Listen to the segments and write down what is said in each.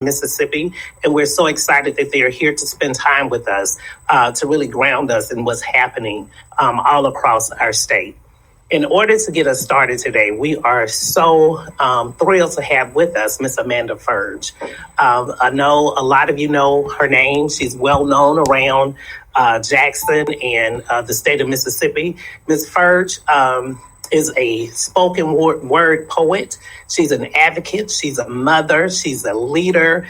Mississippi, and we're so excited that they're here to spend time with us to really ground us in what's happening all across our state. In order to get us started today, we are so thrilled to have with us Miss Amanda Furge. I know a lot of you know her name. She's well known around Jackson and the state of Mississippi. Ms. Furge is a spoken word poet. She's an advocate. She's a mother. She's a leader.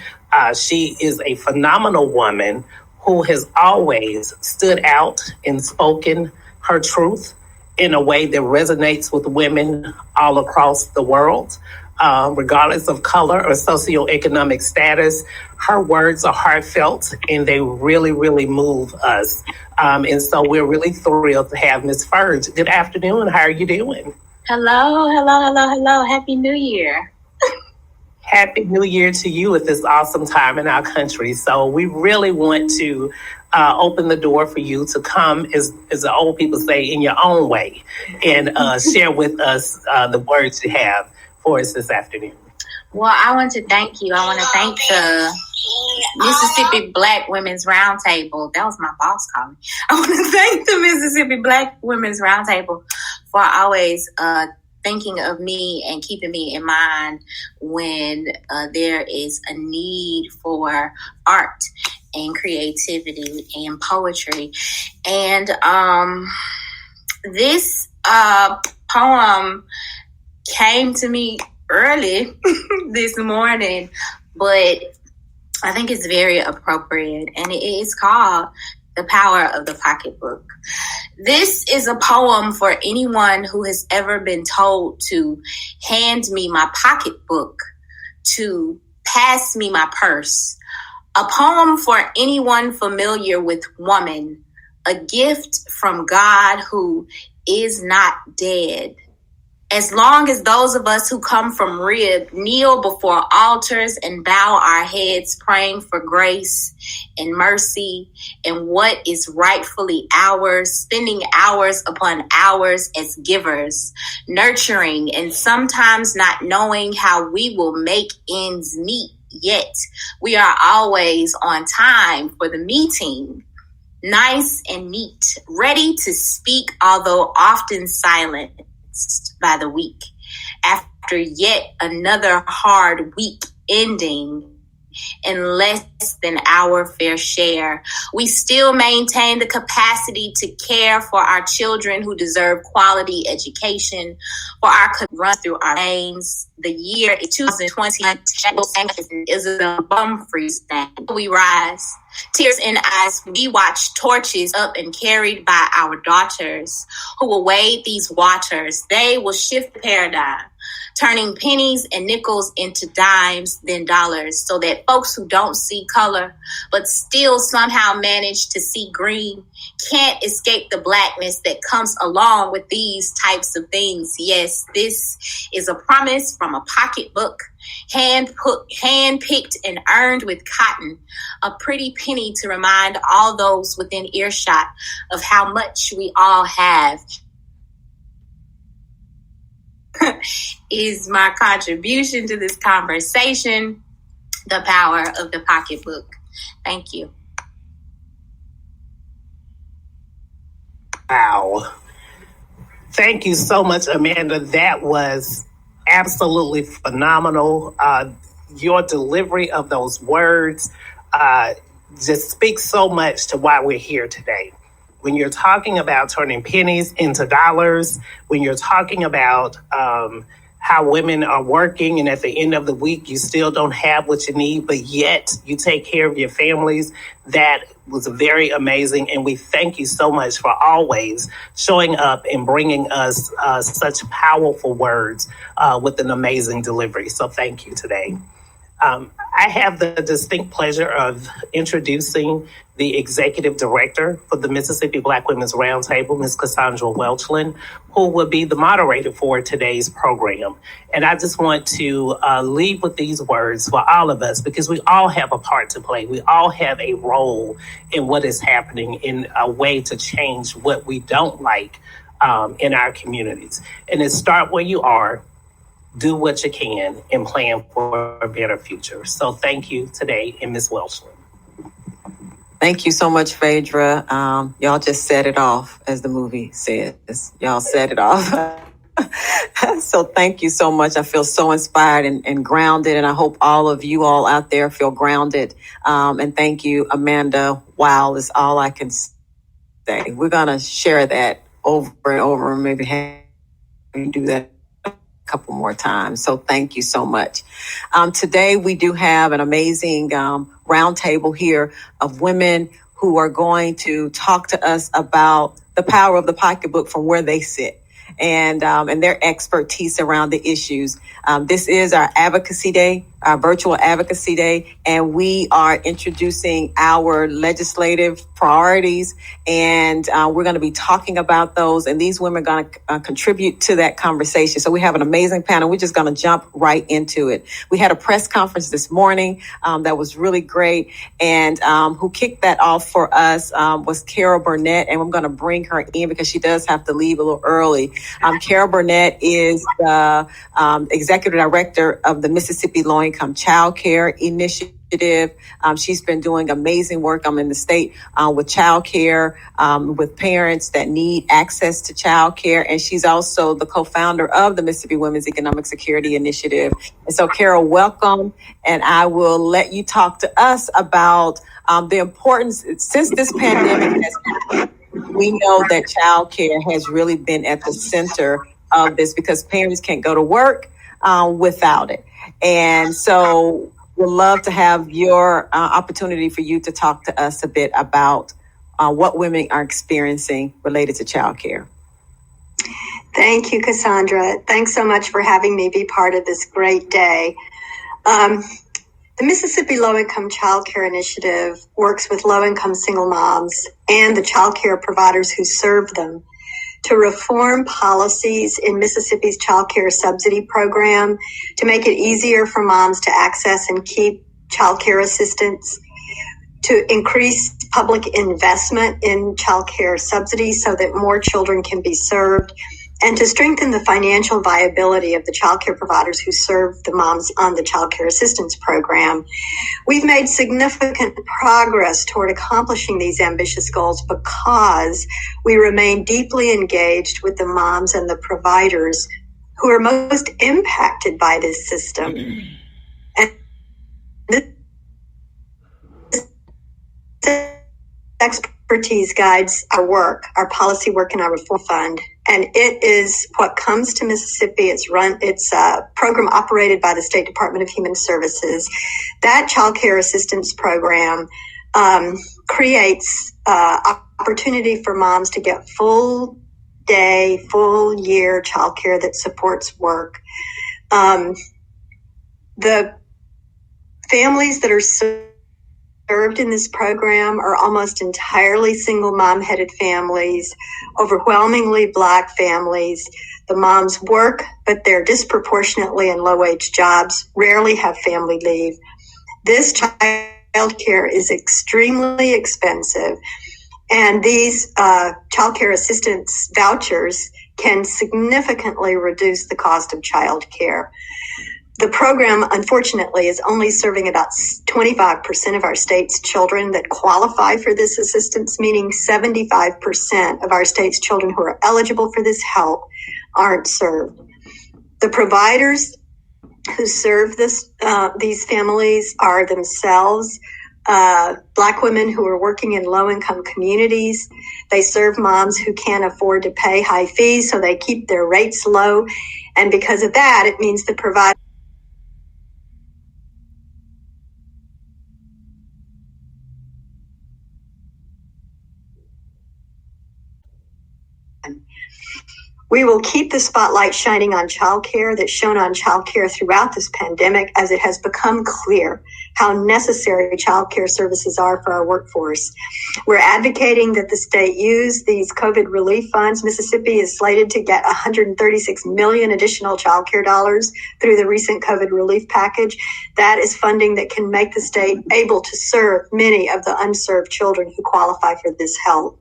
She is a phenomenal woman who has always stood out and spoken her truth in a way that resonates with women all across the world, regardless of color or socioeconomic status. Her words are heartfelt and they really, really move us. And so we're really thrilled to have Ms. Furge. Good afternoon. How are you doing? Hello. Happy New Year. Happy New Year to you at this awesome time in our country. So we really want to open the door for you to come, as the old people say, in your own way and share with us the words you have for us this afternoon. Well, I want to thank you. I want to thank the Mississippi Black Women's Roundtable. That was my boss calling. I want to thank the Mississippi Black Women's Roundtable for always thinking of me and keeping me in mind when there is a need for art and creativity and poetry. And this poem came to me early this morning, but I think it's very appropriate, and it is called The Power of the Pocketbook. This is a poem for anyone who has ever been told to hand me my pocketbook, to pass me my purse. A poem for anyone familiar with woman, a gift from God who is not dead. As long as those of us who come from rib kneel before altars and bow our heads praying for grace and mercy and what is rightfully ours, spending hours upon hours as givers, nurturing and sometimes not knowing how we will make ends meet, yet we are always on time for the meeting, nice and neat, ready to speak, although often silent by the week. After yet another hard week ending in less than our fair share, we still maintain the capacity to care for our children who deserve quality education, for our could run through our veins. The year is 2020, Isabel Bumfrey's name. We rise, tears in eyes, we watch torches up and carried by our daughters who will wade these waters. They will shift the paradigm, turning pennies and nickels into dimes, then dollars, so that folks who don't see color but still somehow manage to see green can't escape the blackness that comes along with these types of things. Yes, this is a promise from a pocketbook, hand-picked and earned with cotton, a pretty penny to remind all those within earshot of how much we all have. Is my contribution to this conversation, the power of the pocketbook. Thank you. Wow. Thank you so much, Amanda. That was absolutely phenomenal. Your delivery of those words just speaks so much to why we're here today. When you're talking about turning pennies into dollars, when you're talking about how women are working and at the end of the week you still don't have what you need, but yet you take care of your families, that was very amazing. And we thank you so much for always showing up and bringing us such powerful words with an amazing delivery. So thank you today. I have the distinct pleasure of introducing the executive director for the Mississippi Black Women's Roundtable, Ms. Cassandra Welchland, who will be the moderator for today's program. And I just want to leave with these words for all of us, because we all have a part to play. We all have a role in what is happening, in a way to change what we don't like in our communities. And it starts where you are. do what you can and plan for a better future. So thank you today, and Ms. Welshman. Thank you so much, Phaedra. Y'all just set it off, as the movie says. Y'all set it off. So thank you so much. I feel so inspired and grounded, and I hope all of you all out there feel grounded. And thank you, Amanda. Wow, is all I can say. We're going to share that over and over, and maybe have you do that a couple more times. So thank you so much. Today we do have an amazing roundtable here of women who are going to talk to us about the power of the pocketbook from where they sit and their expertise around the issues. This is our Advocacy Day, our virtual Advocacy Day, and we are introducing our legislative priorities, and we're going to be talking about those, and these women are going to contribute to that conversation. So we have an amazing panel. We're just going to jump right into it. We had a press conference this morning that was really great, and who kicked that off for us was Carol Burnett, and I'm going to bring her in because she does have to leave a little early. Carol Burnett is the executive director of the Mississippi Low-Income Child Care Initiative. She's been doing amazing work in the state with child care, with parents that need access to child care. And she's also the co-founder of the Mississippi Women's Economic Security Initiative. And so, Carol, welcome. And I will let you talk to us about the importance, since this pandemic has happened, we know that child care has really been at the center of this because parents can't go to work without it. And so we'd love to have your opportunity for you to talk to us a bit about what women are experiencing related to child care. Thank you, Cassandra. Thanks so much for having me be part of this great day. The Mississippi Low-Income Child Care Initiative works with low-income single moms and the child care providers who serve them to reform policies in Mississippi's child care subsidy program to make it easier for moms to access and keep child care assistance, to increase public investment in child care subsidies so that more children can be served, and to strengthen the financial viability of the child care providers who serve the moms on the child care assistance program. We've made significant progress toward accomplishing these ambitious goals because we remain deeply engaged with the moms and the providers who are most impacted by this system. And this expertise guides our work, our policy work, and our reform fund. And it is what comes to Mississippi. It's a program operated by the State Department of Human Services. That child care assistance program creates opportunity for moms to get full day, full year child care that supports work. The families that are served in this program are almost entirely single mom-headed families, overwhelmingly Black families. The moms work, but they're disproportionately in low-wage jobs, rarely have family leave. This child care is extremely expensive, and these child care assistance vouchers can significantly reduce the cost of child care. The program, unfortunately, is only serving about 25% of our state's children that qualify for this assistance, meaning 75% of our state's children who are eligible for this help aren't served. The providers who serve these families are themselves Black women who are working in low-income communities. They serve moms who can't afford to pay high fees, so they keep their rates low. And because of that, it means the provider We will keep the spotlight shining on childcare that's shown on childcare throughout this pandemic, as it has become clear how necessary childcare services are for our workforce. We're advocating that the state use these COVID relief funds. Mississippi is slated to get $136 million additional childcare dollars through the recent COVID relief package. That is funding that can make the state able to serve many of the unserved children who qualify for this help.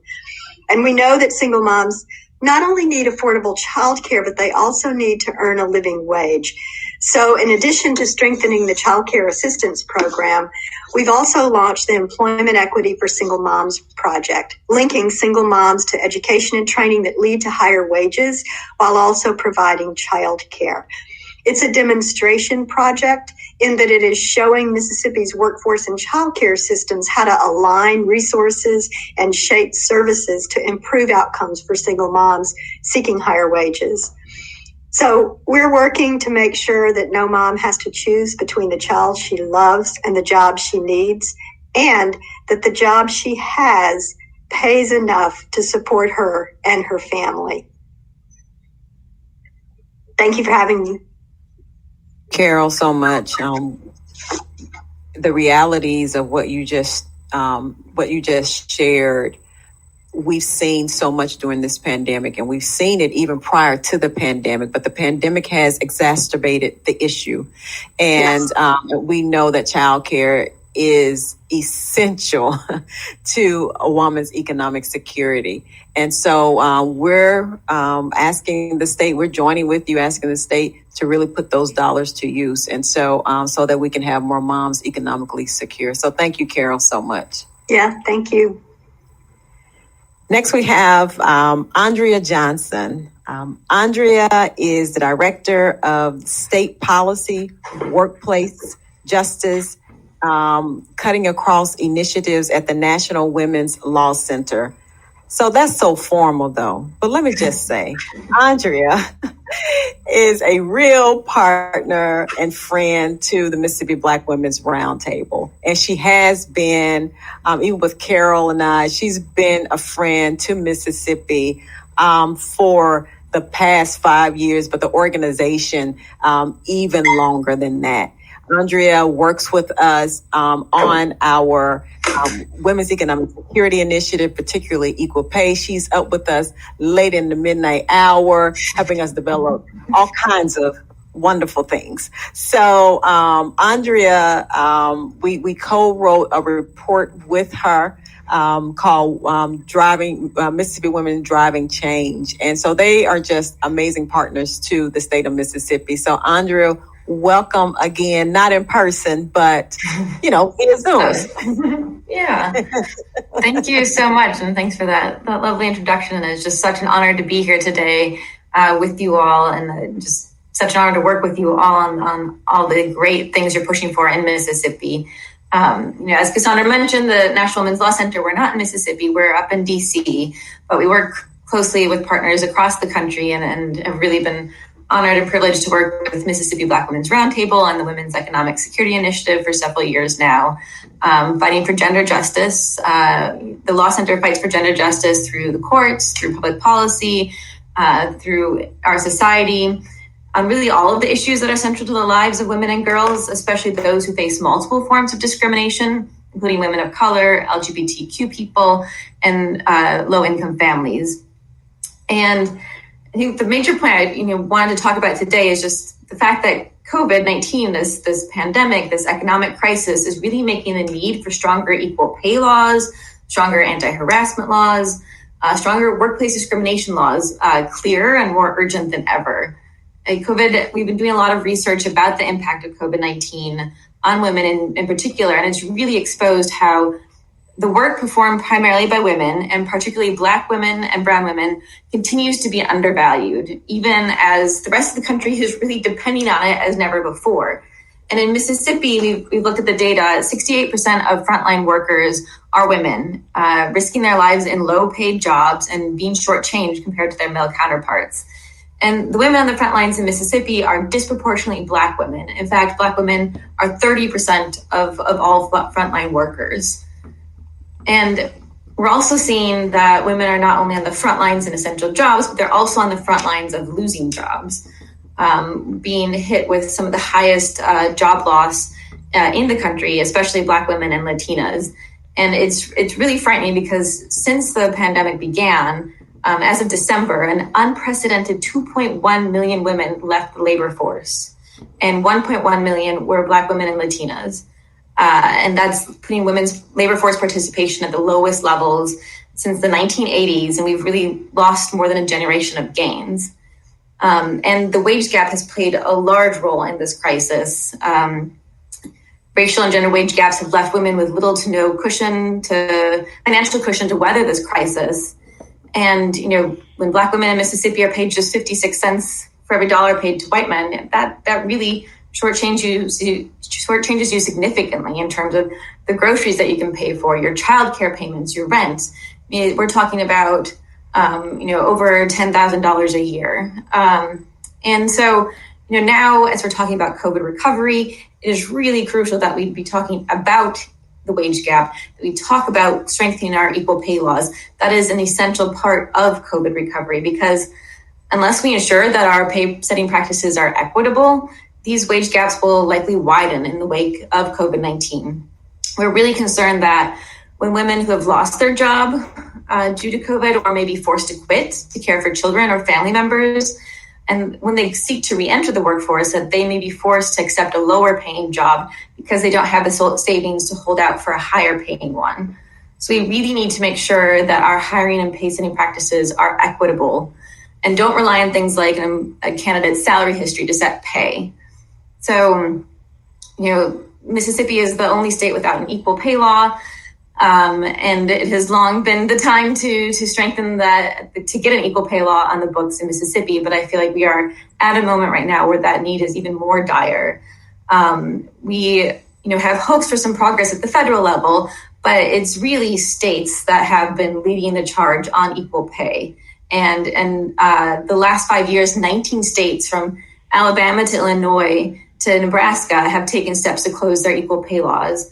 And we know that single moms not only need affordable childcare, but they also need to earn a living wage. So in addition to strengthening the Child Care Assistance Program, we've also launched the Employment Equity for Single Moms project, linking single moms to education and training that lead to higher wages while also providing child care. It's a demonstration project in that it is showing Mississippi's workforce and childcare systems how to align resources and shape services to improve outcomes for single moms seeking higher wages. So we're working to make sure that no mom has to choose between the child she loves and the job she needs, and that the job she has pays enough to support her and her family. Thank you for having me. Carol, so much. The realities of what you just shared, we've seen so much during this pandemic, and we've seen it even prior to the pandemic, but the pandemic has exacerbated the issue. And we know that childcare is essential to a woman's economic security. And so we're asking the state, we're joining with you, asking the state to really put those dollars to use. And so so that we can have more moms economically secure. So thank you, Carol, so much. Yeah, thank you. Next, we have Andrea Johnson. Andrea is the Director of State Policy, Workplace Justice, Cutting Across Initiatives at the National Women's Law Center. So that's so formal, though. But let me just say, Andrea is a real partner and friend to the Mississippi Black Women's Roundtable. And she has been, even with Carol and I, she's been a friend to Mississippi for the past 5 years, but the organization even longer than that. Andrea works with us on our Women's Economic Security Initiative, particularly equal pay. She's up with us late in the midnight hour, helping us develop all kinds of wonderful things. So Andrea, we co-wrote a report with her called Mississippi Women Driving Change. And so they are just amazing partners to the state of Mississippi. So Andrea, welcome again, not in person, but, via Zoom. Yeah. Thank you so much. And thanks for that lovely introduction. And it's just such an honor to be here today with you all, and just such an honor to work with you all on all the great things you're pushing for in Mississippi. As Cassandra mentioned, the National Women's Law Center, we're not in Mississippi, we're up in DC, but we work closely with partners across the country and have really been honored and privileged to work with Mississippi Black Women's Roundtable and the Women's Economic Security Initiative for several years now, fighting for gender justice. The Law Center fights for gender justice through the courts, through public policy, through our society, on really all of the issues that are central to the lives of women and girls, especially those who face multiple forms of discrimination, including women of color, LGBTQ people, and low-income families. And I think the major point I wanted to talk about today is just the fact that COVID-19, this pandemic, this economic crisis, is really making the need for stronger equal pay laws, stronger anti-harassment laws, stronger workplace discrimination laws clearer and more urgent than ever. We've been doing a lot of research about the impact of COVID-19 on women in particular, and it's really exposed how the work performed primarily by women, and particularly Black women and Brown women, continues to be undervalued, even as the rest of the country is really depending on it as never before. And in Mississippi, we've looked at the data, 68% of frontline workers are women, risking their lives in low-paid jobs and being shortchanged compared to their male counterparts. And the women on the front lines in Mississippi are disproportionately Black women. In fact, Black women are 30% of all frontline workers. And we're also seeing that women are not only on the front lines in essential jobs, but they're also on the front lines of losing jobs, being hit with some of the highest job loss in the country, especially Black women and Latinas. And it's really frightening because since the pandemic began, as of December, an unprecedented 2.1 million women left the labor force, and 1.1 million were Black women and Latinas. And that's putting women's labor force participation at the lowest levels since the 1980s. And we've really lost more than a generation of gains. And the wage gap has played a large role in this crisis. Racial and gender wage gaps have left women with little to no financial cushion to weather this crisis. And, when Black women in Mississippi are paid just 56 cents for every dollar paid to white men, that really shortchanges you significantly in terms of the groceries that you can pay for, your childcare payments, your rent. We're talking about, over $10,000 a year. And so, now as we're talking about COVID recovery, it is really crucial that we be talking about the wage gap, that we talk about strengthening our equal pay laws. That is an essential part of COVID recovery, because unless we ensure that our pay setting practices are equitable, these wage gaps will likely widen in the wake of COVID-19. We're really concerned that when women who have lost their job due to COVID or may be forced to quit to care for children or family members, and when they seek to re-enter the workforce, that they may be forced to accept a lower paying job because they don't have the savings to hold out for a higher paying one. So we really need to make sure that our hiring and pay setting practices are equitable and don't rely on things like a candidate's salary history to set pay. So, Mississippi is the only state without an equal pay law. And it has long been the time to strengthen that, to get an equal pay law on the books in Mississippi. But I feel like we are at a moment right now where that need is even more dire. We, have hopes for some progress at the federal level, but it's really states that have been leading the charge on equal pay. And the last 5 years, 19 states from Alabama to Illinois to Nebraska have taken steps to close their equal pay laws.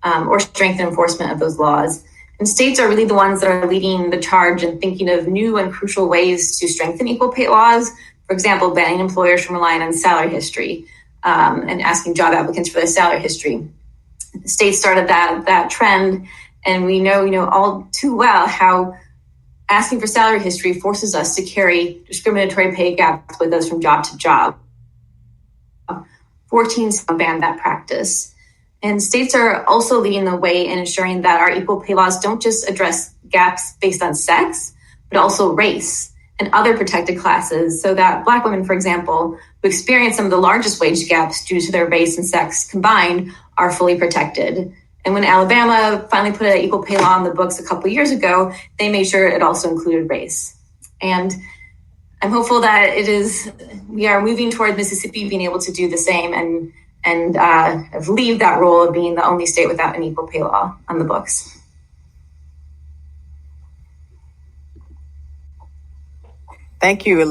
Or strengthen enforcement of those laws. And states are really the ones that are leading the charge and thinking of new and crucial ways to strengthen equal pay laws. For example, banning employers from relying on salary history and asking job applicants for their salary history. States started that trend, and we know all too well how asking for salary history forces us to carry discriminatory pay gaps with us from job to job. 14 states banned that practice. And states are also leading the way in ensuring that our equal pay laws don't just address gaps based on sex, but also race and other protected classes, so that Black women, for example, who experience some of the largest wage gaps due to their race and sex combined, are fully protected. And when Alabama finally put an equal pay law on the books a couple of years ago, they made sure it also included race. And I'm hopeful that we are moving toward Mississippi being able to do the same and leave that role of being the only state without an equal pay law on the books. Thank you,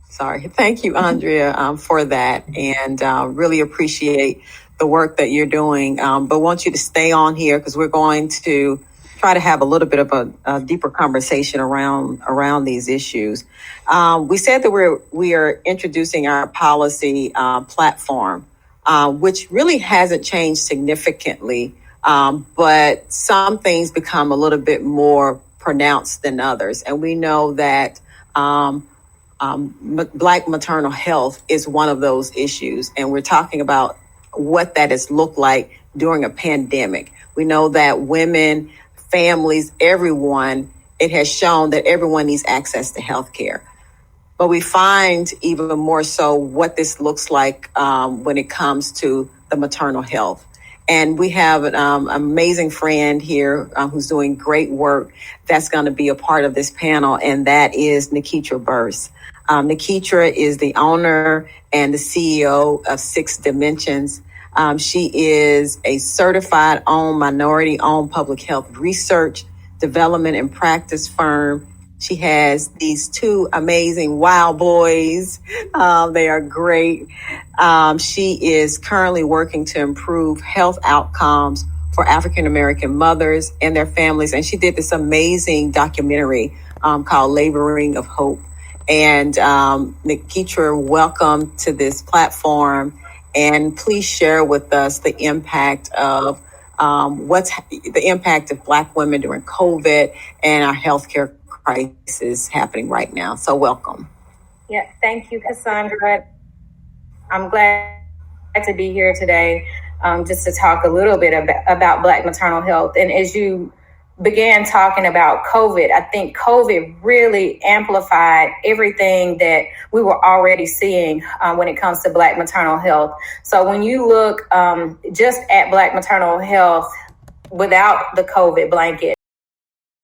Thank you, Andrea, for that, and really appreciate the work that you're doing. But want you to stay on here because we're going to try to have a little bit of a deeper conversation around these issues. We said that we are introducing our policy platform. Which really hasn't changed significantly, but some things become a little bit more pronounced than others. And we know that Black maternal health is one of those issues. And we're talking about what that has looked like during a pandemic. We know that women, families, everyone, it has shown that everyone needs access to health care. But we find even more so what this looks like when it comes to the maternal health. And we have an amazing friend here who's doing great work that's going to be a part of this panel, and that is Nikitra Burse. Nikitra is the owner and the CEO of Six Dimensions. She is a certified minority-owned public health research, development, and practice firm. She has these two amazing wild boys. They are great. She is currently working to improve health outcomes for African-American mothers and their families. And she did this amazing documentary called Laboring of Hope. And Nikitra, welcome to this platform. And please share with us the impact of the impact of Black women during COVID and our healthcare crisis happening right now. So welcome. Yeah, thank you, Cassandra. I'm glad to be here today. just to talk a little bit about Black maternal health. And as you began talking about COVID, I think COVID really amplified everything that we were already seeing when it comes to Black maternal health. So when you look just at Black maternal health without the COVID blanket,